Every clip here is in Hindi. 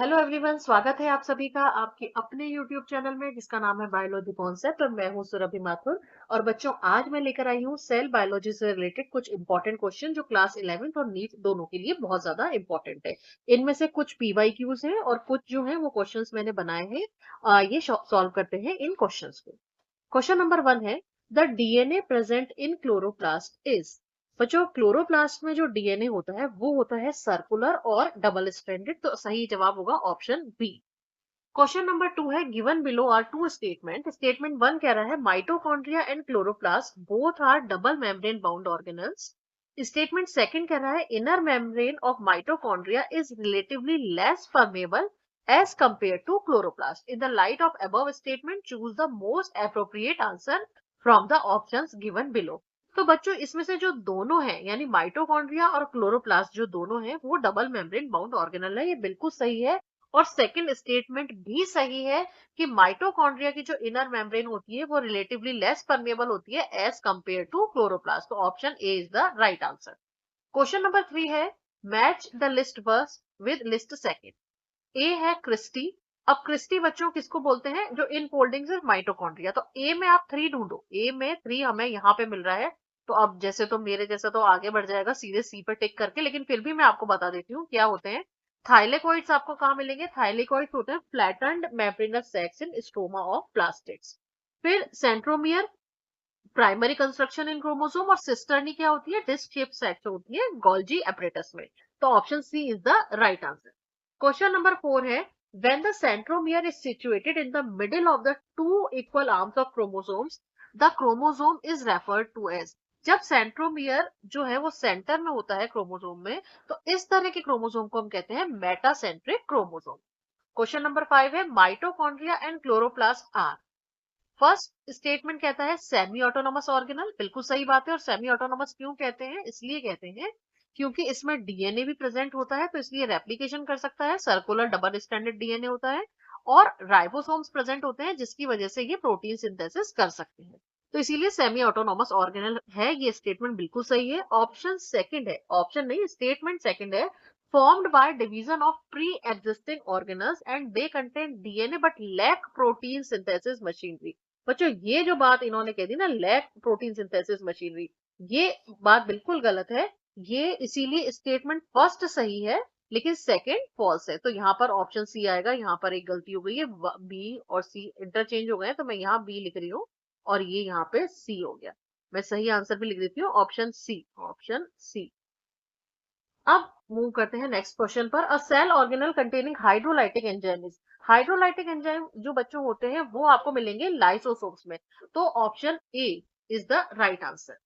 हेलो एवरीवन, स्वागत है आप सभी का आपके अपने यूट्यूब चैनल में जिसका नाम है बायोलॉजी कॉन्सेप्ट और मैं हूं सुरभि माथुर। और बच्चों, आज मैं लेकर आई हूं सेल बायोलॉजी से रिलेटेड कुछ इंपॉर्टेंट क्वेश्चन जो क्लास 11th और नीट दोनों के लिए बहुत ज्यादा इंपॉर्टेंट है। इनमें से कुछ पीवाईक्यूज हैं और कुछ जो है वो क्वेश्चंस मैंने बनाए हैं। ये सॉल्व करते हैं इन क्वेश्चंस को। क्वेश्चन नंबर 1 है, the DNA present in chloroplast is. बच्चों, क्लोरोप्लास्ट में जो डीएनए होता है वो होता है सर्कुलर और डबल स्ट्रैंडेड, तो सही जवाब होगा ऑप्शन बी। क्वेश्चन नंबर 2 है, given below are two statement. Statement 1 कह रहा है mitochondria and chloroplast both are double membrane bound organelles. Statement second कह रहा है inner membrane of mitochondria is relatively less permeable as compared to chloroplast. In the light of above statement, choose the most appropriate answer from the options given below. तो बच्चों, इसमें से जो दोनों हैं यानी माइटोकॉन्ड्रिया और क्लोरोप्लास्ट जो दोनों हैं वो डबल मेम्ब्रेन बाउंड ऑर्गेनल है, ये बिल्कुल सही है। और सेकंड स्टेटमेंट भी सही है कि माइटोकॉन्ड्रिया की जो इनर मेम्ब्रेन होती है वो रिलेटिवली लेस परमेबल होती है एज कंपेयर टू क्लोरोप्लास्ट। तो option A is the right answer. Question number 3 है, match the list first with list second. A है क्रिस्टी। अब क्रिस्टी बच्चों किसको बोलते हैं, जो इन फोल्डिंग्स है माइटोकॉन्ड्रिया। तो ए में आप 3 ढूंढो, ए में 3 हमें यहाँ पे मिल रहा है। तो अब जैसे तो मेरे जैसा तो आगे बढ़ जाएगा सीधे सी पे टिक करके, लेकिन फिर भी मैं आपको बता देती हूँ क्या होते हैं। थाइलेकोइड्स आपको कहाँ मिलेंगे, थाइलेकोइड्स होते हैं flattened membranous sacs in stroma of plastids. फिर centromere, primary construction in chromosome. और सिस्टर्नी क्या होती है, डिस्क शेप सेक्स होती है गोल्जी एपरेटस में। तो option C is the right answer. Question number 4 है, when the centromere is situated in the middle of the two equal arms of chromosomes, the chromosome is referred to as। जब सेंट्रोमियर जो है वो सेंटर में होता है क्रोमोसोम में, तो इस तरह के क्रोमोसोम को हम कहते हैं मेटासेंट्रिक क्रोमोसोम। क्वेश्चन नंबर 5 है, mitochondria and chloroplast are. First statement कहता है सेमी ऑटोनोमस ऑर्गेनल, बिल्कुल सही बात है। और सेमी ऑटोनोमस क्यों कहते हैं, इसलिए कहते हैं क्योंकि इसमें डीएनए भी प्रेजेंट होता है, तो इसलिए रेप्लिकेशन कर सकता है, सर्कुलर डबल स्टैंडर्ड डीएनए होता है। और राइबोसोम्स प्रेजेंट होते हैं जिसकी वजह से ये प्रोटीन सिंथेसिस कर सकते हैं। तो इसीलिए सेमी ऑटोनोमस ऑर्गेनल है, ये स्टेटमेंट बिल्कुल सही है। ऑप्शन सेकंड है, ऑप्शन नहीं स्टेटमेंट सेकंड है, formed by division of pre-existing organelles and they contain DNA but lack protein synthesis machinery। बच्चों, ये जो बात इन्होंने कह दी ना, लैक प्रोटीन सिंथेसिस मशीनरी, ये बात बिल्कुल गलत है। ये इसीलिए स्टेटमेंट फर्स्ट सही है लेकिन सेकंड फॉल्स है। तो यहाँ पर ऑप्शन सी आएगा। यहाँ पर एक गलती हो गई है, बी और सी इंटरचेंज हो गए हैं, तो मैं यहाँ बी लिख रही हूँ और ये यहाँ पे सी हो गया। मैं सही आंसर भी लिख देती हूँ, ऑप्शन सी, ऑप्शन सी। अब मूव करते हैं नेक्स्ट क्वेश्चन पर। A cell organelle containing hydrolytic enzyme. Hydrolytic enzyme जो बच्चों होते हैं वो आपको मिलेंगे लाइसोसोम्स में। तो option A is the right answer.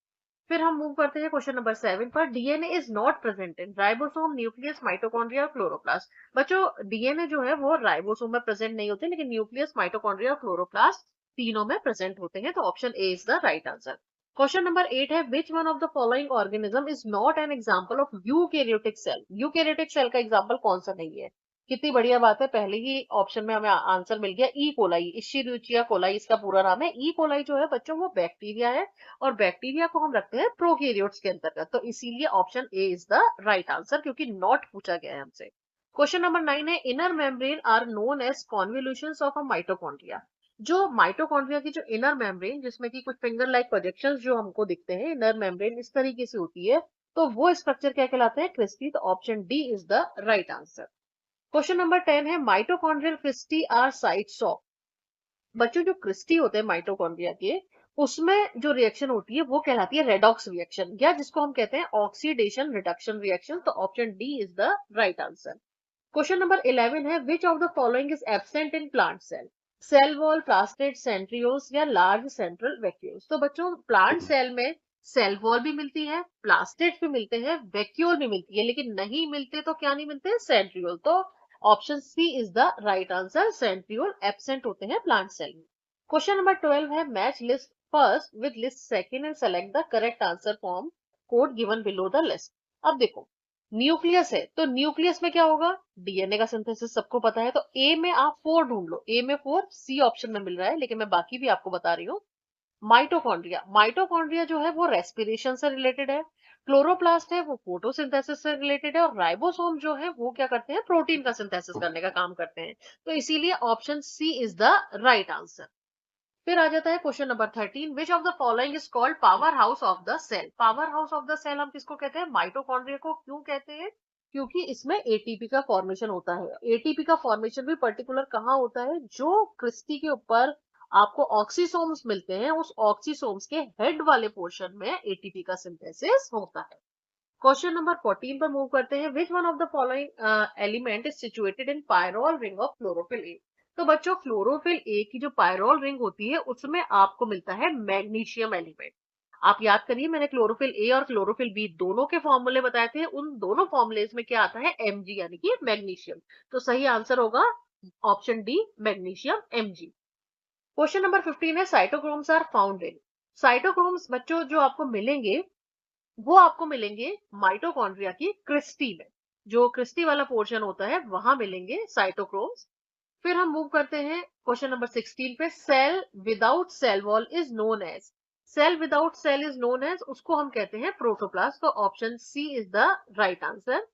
फिर हम मूव करते हैं क्वेश्चन नंबर 7 पर। DNA is not present in ribosome, nucleus, mitochondria, chloroplast. बच्चों, डीएनए जो है वो राइबोसोम में प्रेजेंट नहीं होते, लेकिन न्यूक्लियस, माइटोकॉन्ड्रिया, क्लोरोप्लास्ट तीनों में प्रेजेंट होते हैं। तो option A is the right answer. Question number 8 है, which one of the following organism is not an example of eukaryotic cell. Eukaryotic cell का एग्जांपल कौन सा नहीं है। कितनी बढ़िया बात है, पहले ही ऑप्शन में हमें आंसर मिल गया। ई कोलाई, इश्चेरियोचिया कोलाई इसका पूरा नाम है। ई कोलाई जो है बच्चों वो बैक्टीरिया है और बैक्टीरिया को हम रखते हैं प्रोकैरियोट्स के अंतर्गत। तो इसीलिए option A is the right answer, क्योंकि नॉट पूछा गया है हमसे। क्वेश्चन नंबर 9 है, inner membrane are known as convolutions of a mitochondria. जो माइटोकॉन्ड्रिया की जो इनर मेम्ब्रेन, जिसमें कि कुछ फिंगर लाइक प्रोजेक्शंस जो हमको दिखते हैं, इनर मेम्ब्रेन इस तरीके से होती है, तो वो स्ट्रक्चर क्या कहलाते हैं, क्रिस्टी। तो option D is the right answer. Question number 10 है, mitochondrial cristae are sites of. बच्चों, जो क्रिस्टी होते हैं माइटोकॉन्ड्रिया के, उसमें जो रिएक्शन होती है वो कहलाती है रेडॉक्स रिएक्शन, या जिसको हम कहते हैं ऑक्सीडेशन रिडक्शन रिएक्शन। तो option D is the right answer. Question number 11 है, which of the following is absent in plant cell. Cell wall, plastid, centrioles या लार्ज सेंट्रल वैक्यूल्स। तो बच्चों, प्लांट सेल में सेल वॉल भी मिलती है, प्लास्टिड भी मिलते हैं, वैक्यूल भी मिलती है, लेकिन नहीं मिलते तो क्या नहीं मिलते, सेंट्रियोल। तो option C is the right answer, centriole absent होते हैं प्लांट सेल में। क्वेश्चन नंबर 12 है, match list first with list second and select the correct answer from code given below the list. अब देखो, न्यूक्लियस है तो न्यूक्लियस में क्या होगा, डीएनए का सिंथेसिस सबको पता है। तो ए में आप 4 ढूंढ लो, ए में 4, सी ऑप्शन में मिल रहा है, लेकिन मैं बाकी भी आपको बता रही हूँ। माइटोकॉन्ड्रिया, माइटोकॉन्ड्रिया जो है वो रेस्पिरेशन से रिलेटेड है, क्लोरोप्लास्ट है वो फोटोसिंथेसिस से रिलेटेड है, और राइबोसोम जो है वो क्या करते हैं, प्रोटीन का सिंथेसिस करने का काम करते हैं। तो इसीलिए option C is the right answer. फिर आ जाता है question number 13, which of the following is called power house of the cell. Power house of the cell हम किसको कहते हैं, माइटोकॉन्ड्रिया को। क्यों कहते हैं, क्योंकि इसमें एटीपी का फॉर्मेशन होता है। एटीपी का फॉर्मेशन भी पर्टिकुलर कहाँ होता है, जो क्रिस्टी के ऊपर आपको ऑक्सीसोम्स मिलते हैं, उस ऑक्सीसोम्स के हेड वाले पोर्शन में एटीपी का सिंथेसिस होता है। क्वेश्चन नंबर 14 पर मूव करते हैं, which one of the following element is situated in pyrrole ring of chlorophyll A. तो बच्चों क्लोरोफिल ए की जो पायरोल रिंग होती है उसमें आपको मिलता है मैग्नीशियम एलिमेंट। आप याद करिए, मैंने क्लोरोफिल ए और क्लोरोफिल बी दोनों के फॉर्मूले बताए थे, उन दोनों फॉर्मूलेस में क्या आता है, Mg यानी कि मैग्नीशियम। तो सही आंसर होगा option D, magnesium Mg। Question number 15 है, cytochromes are found in. Cytochromes बच्चों जो आपको मिलेंगे वो आपको मिलेंगे माइटोकॉन्ड्रिया की क्रिस्टी में। जो क्रिस्टी वाला पोर्शन होता है वहां मिलेंगे साइटोक्रोम्स। फिर हम मूव करते हैं क्वेश्चन नंबर 16 पे, cell without cell wall is known as. Cell without cell is known as, उसको हम कहते हैं प्रोटोप्लास्ट। तो option C is the right answer.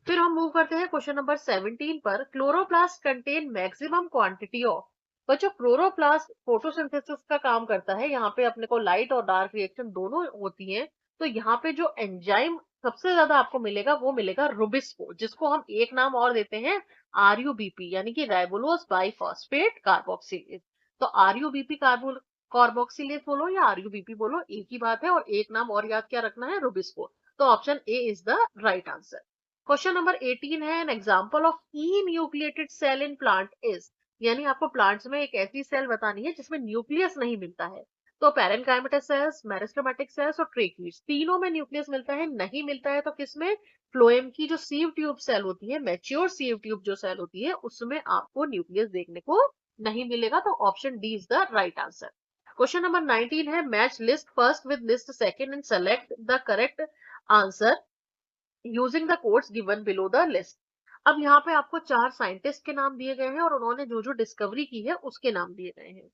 फिर हम मूव करते हैं क्वेश्चन नंबर 17 पर, chloroplast contain maximum quantity of. बच्चों क्लोरोप्लास्ट फोटोसिंथेसिस का काम करता है, यहाँ पे अपने को लाइट और डार्क रिएक्शन दोनों होती हैं। तो यहाँ पे जो एंजाइम सबसे ज्यादा आपको मिलेगा वो मिलेगा रुबिस्को, जिसको हम एक नाम और देते हैं आरयूबीपी, यानी कि राइबोलोज बाइफॉस्फेट कार्बोक्सिलेज। तो आरयूबीपी कार्बोक्सिलेज बोलो या आरयूबीपी बोलो, एक ही बात है, और एक नाम और याद क्या रखना है, रुबिस्को। तो option A is the right answer. Question number 18 है, an example of enucleated cell in plant is. यानी आपको प्लांट्स में एक ऐसी सेल बतानी है जिसमें न्यूक्लियस नहीं मिलता है। तो पैरेनकाइमेटस सेल्स, मेरिस्टेमेटिक सेल्स और ट्रेकीज, तीनों में न्यूक्लियस मिलता है। नहीं मिलता है तो किसमें, फ्लोएम की जो सीव ट्यूब सेल होती है, मैच्योर सीव ट्यूब जो सेल होती है, उसमें आपको न्यूक्लियस देखने को नहीं मिलेगा। तो option D is the right answer. Question number 19 है, match list first with list second and select the correct answer using the codes given below the list. अब यहाँ पे आपको 4 साइंटिस्ट के नाम दिए गए हैं और उन्होंने जो जो डिस्कवरी की है उसके नाम दिए गए हैं।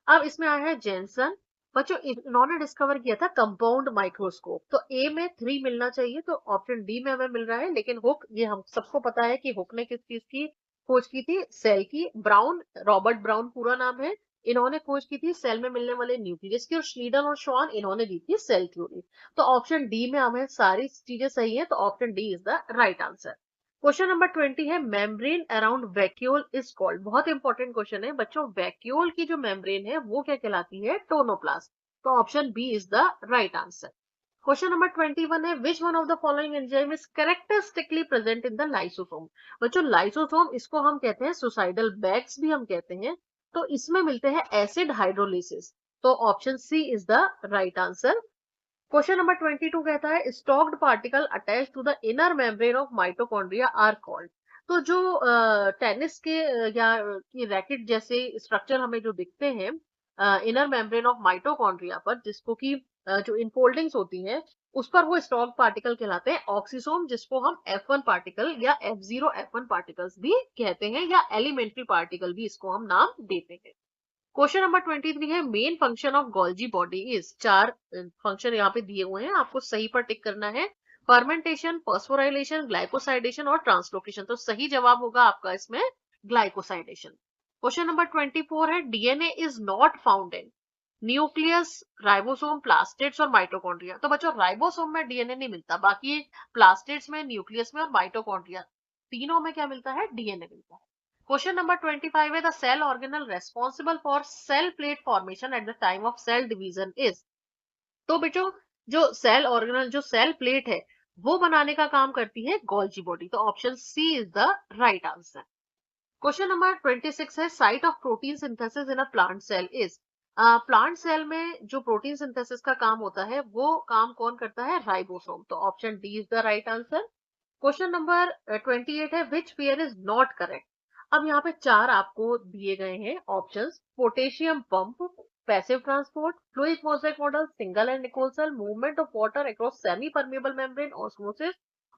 अब इसमें आया है जेनसन। बच्चों इन्होंने डिस्कवर किया था कंपाउंड माइक्रोस्कोप। तो ए में 3 मिलना चाहिए, तो ऑप्शन डी में हमें मिल रहा है। लेकिन हुक, ये हम सबको पता है कि हुक ने किस चीज की खोज की थी, सेल की। ब्राउन, रॉबर्ट ब्राउन पूरा नाम है, इन्होंने खोज की थी सेल में मिलने वाले न्यूक्लियस की। और श्नीडन और श्वान इन्होंने दी थी सेल थ्योरी। तो ऑप्शन डी में हमें सारी चीजें सही है, तो option D is the right answer. Question number 20 है, membrane around vacuole is called. बहुत इंपॉर्टेंट क्वेश्चन है बच्चों, वैक्यूल की जो मेम्ब्रेन है वो क्या कहलाती है, टोनोप्लास्ट। तो option B is the right answer. Question number 21 है, which one of the following enzyme is characteristically present in the lysosome. बच्चों लाइसोसोम, इसको हम कहते हैं सुसाइडल बैग्स भी हम कहते हैं। तो इसमें मिलते हैं एसिड हाइड्रोलिसिस। तो option C is the right answer. Question number 22 कहता है, stalked particle attach to the inner membrane of mitochondria are called. तो जो टेनिस के या की रैकेट जैसे स्ट्रक्चर हमें जो दिखते हैं इनर मेम्ब्रेन ऑफ माइटोकॉन्ड्रिया पर, जिसको कि जो इनफोल्डिंग्स होती हैं उस पर, वो स्टॉक्ड पार्टिकल कहलाते हैं ऑक्सीसोम, जिसको हम F1 पार्टिकल या F0 F1 पार्टिकल्स भी कहते हैं, या एलिमेंट्री पार्टिकल भी इसको हम नाम देते हैं। क्वेश्चन नंबर 23 है, main function of Golgi body is. 4 function यहाँ पे दिए हुए हैं, आपको सही पर टिक करना है। फर्मेंटेशन, फॉस्फोराइलेशन, ग्लाइकोसाइडेशन और ट्रांसलोकेशन। तो सही जवाब होगा आपका इसमें ग्लाइकोसाइडेशन। क्वेश्चन नंबर 24 है, DNA is not found in nucleus, ribosome, plastids और माइटोकॉन्ड्रिया। तो बच्चों राइबोसोम में डीएनए नहीं मिलता, बाकी प्लास्टिड्स में, न्यूक्लियस में और माइटोकॉन्ड्रिया तीनों में क्या मिलता है, डीएनए मिलता है। क्वेश्चन नंबर 25 है, the cell organelle responsible for cell plate formation at the time of cell division is. तो बेटो जो सेल ऑर्गेनल, जो सेल प्लेट है वो बनाने का काम करती है गोल्जी बॉडी। तो option C is the right answer. Question number 26 है, site of protein synthesis in a plant cell is. Plant cell में जो प्रोटीन सिंथेसिस का काम होता है वो काम कौन करता है, राइबोसोम। तो option D is the right answer. Question number 28 है, which pair is not correct. अब यहाँ पे 4 आपको दिए गए हैं options, potassium pump, passive transport, fluid mosaic model, Singer and Nicolson, movement of water across semi permeable membrane, osmosis,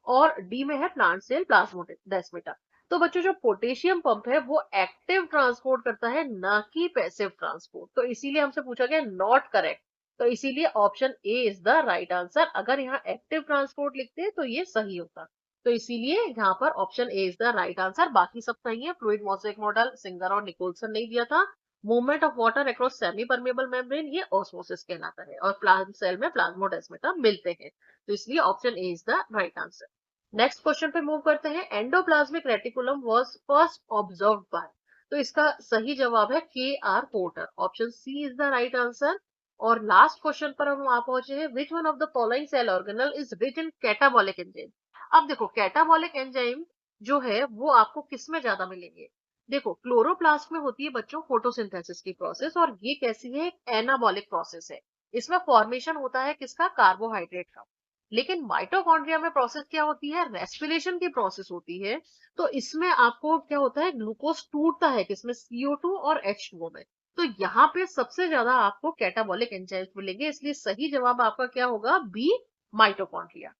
और डी में है प्लांट सेल प्लाज्मोडेस्माटा। तो बच्चों जो पोटेशियम पंप है वो एक्टिव ट्रांसपोर्ट करता है, ना कि पैसिव ट्रांसपोर्ट। तो इसीलिए हमसे पूछा गया नॉट करेक्ट। तो इसीलिए option A is the right answer. अगर यहाँ एक्टिव ट्रांसपोर्ट लिखते तो ये सही होता। तो इसीलिए यहाँ पर option A is the right answer. बाकी सब सही है। फ्लूइड मोज़ेक मॉडल सिंगर और निकोलसन नहीं दिया था। Movement of water across semi permeable membrane ये ऑस्मोसिस कहलाता है, और प्लाज्म सेल में प्लाज्मोडेस्माटा मिलते हैं। तो इसलिए option A is the right answer. Next question पे मूव करते हैं। Endoplasmic reticulum was first observed by. तो इसका सही जवाब है K R Porter. Option C is the right answer. और लास्ट क्वेश्चन पर हम वहां पहुंचे हैं। Which one of the following cell organelle is rich in catabolic enzyme. अब देखो कैटाबॉलिक एंजाइम जो है वो आपको किस में ज्यादा मिलेंगे। देखो क्लोरोप्लास्ट में होती है बच्चों फोटोसिंथेसिस की प्रोसेस, और ये कैसी है, एक एनाबॉलिक प्रोसेस है। इसमें फॉर्मेशन होता है किसका, कार्बोहाइड्रेट का। लेकिन माइटोकॉन्ड्रिया में प्रोसेस क्या होती है, रेस्पिरेशन की प्रोसेस होती है। तो इसमें आपको क्या होता है, ग्लूकोज टूटता है किसमें, CO2 और H2O में। तो यहाँ पे सबसे ज्यादा आपको कैटाबॉलिक एंजाइम्स मिलेंगे, इसलिए सही जवाब आपका क्या होगा, बी, माइटोकॉन्ड्रिया।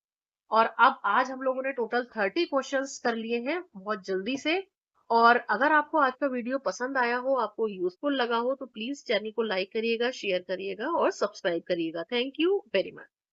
और अब आज हम लोगों ने टोटल 30 क्वेश्चंस कर लिए हैं बहुत जल्दी से। और अगर आपको आज का वीडियो पसंद आया हो, आपको यूजफुल लगा हो, तो प्लीज चैनल को लाइक करिएगा, शेयर करिएगा और सब्सक्राइब करिएगा। Thank you very much.